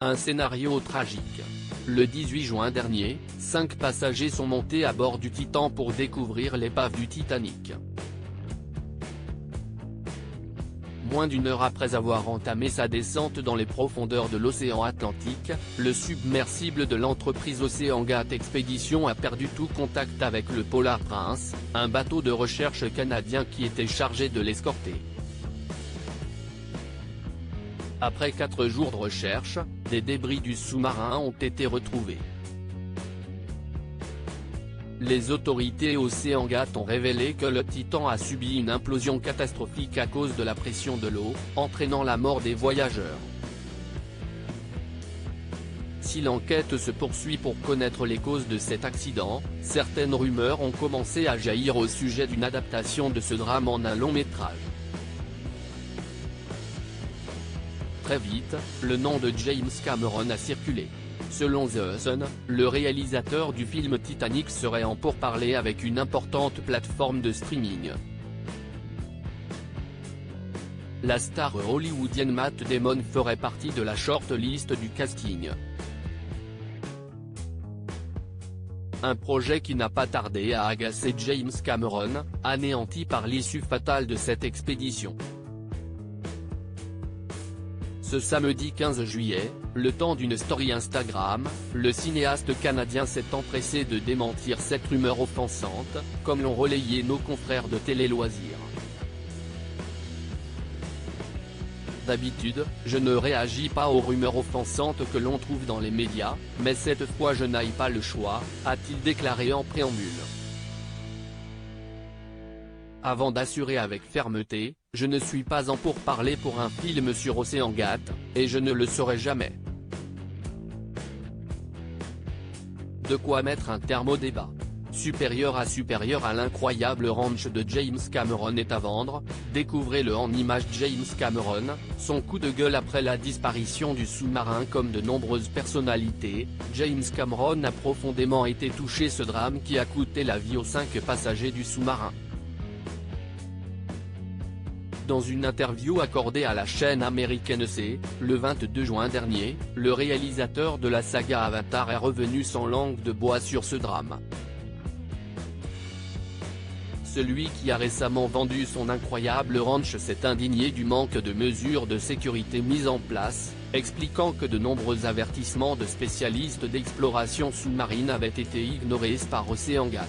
Un scénario tragique. Le 18 juin dernier, 5 passagers sont montés à bord du Titan pour découvrir l'épave du Titanic. Moins d'une heure après avoir entamé sa descente dans les profondeurs de l'océan Atlantique, le submersible de l'entreprise OceanGate Expeditions a perdu tout contact avec le Polar Prince, un bateau de recherche canadien qui était chargé de l'escorter. Après 4 jours de recherche, des débris du sous-marin ont été retrouvés. Les autorités OceanGate ont révélé que le Titan a subi une implosion catastrophique à cause de la pression de l'eau, entraînant la mort des voyageurs. Si l'enquête se poursuit pour connaître les causes de cet accident, certaines rumeurs ont commencé à jaillir au sujet d'une adaptation de ce drame en un long métrage. Très vite, le nom de James Cameron a circulé. Selon The Sun, le réalisateur du film Titanic serait en pourparlers avec une importante plateforme de streaming. La star hollywoodienne Matt Damon ferait partie de la short-list du casting. Un projet qui n'a pas tardé à agacer James Cameron, anéanti par l'issue fatale de cette expédition. Ce samedi 15 juillet, le temps d'une story Instagram, le cinéaste canadien s'est empressé de démentir cette rumeur offensante, comme l'ont relayé nos confrères de Télé Loisirs. D'habitude, je ne réagis pas aux rumeurs offensantes que l'on trouve dans les médias, mais cette fois je n'ai pas le choix, a-t-il déclaré en préambule. Avant d'assurer avec fermeté, je ne suis pas en pourparlers pour un film sur OceanGate, et je ne le serai jamais. De quoi mettre un terme au débat. Supérieur à l'incroyable ranch de James Cameron est à vendre, découvrez-le en images. James Cameron, son coup de gueule après la disparition du sous-marin. Comme de nombreuses personnalités, James Cameron a profondément été touché ce drame qui a coûté la vie aux 5 passagers du sous-marin. Dans une interview accordée à la chaîne américaine C, le 22 juin dernier, le réalisateur de la saga Avatar est revenu sans langue de bois sur ce drame. Celui qui a récemment vendu son incroyable ranch s'est indigné du manque de mesures de sécurité mises en place, expliquant que de nombreux avertissements de spécialistes d'exploration sous-marine avaient été ignorés par OceanGate.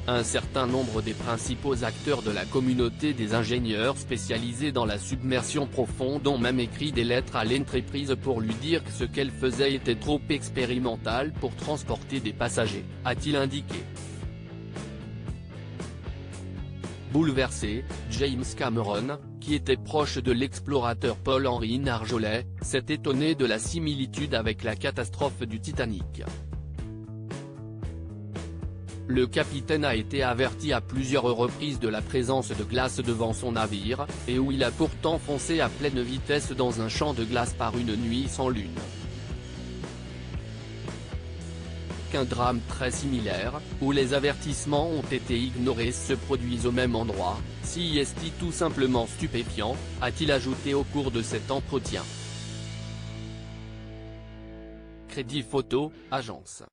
Un certain nombre des principaux acteurs de la communauté des ingénieurs spécialisés dans la submersion profonde ont même écrit des lettres à l'entreprise pour lui dire que ce qu'elle faisait était trop expérimental pour transporter des passagers, a-t-il indiqué. Bouleversé, James Cameron, qui était proche de l'explorateur Paul-Henri Nargeolet, s'est étonné de la similitude avec la catastrophe du Titanic. Le capitaine a été averti à plusieurs reprises de la présence de glace devant son navire, et où il a pourtant foncé à pleine vitesse dans un champ de glace par une nuit sans lune. Qu'un drame très similaire, où les avertissements ont été ignorés se produise au même endroit, si est tout simplement stupéfiant, a-t-il ajouté au cours de cet entretien. Crédit Photo, agence.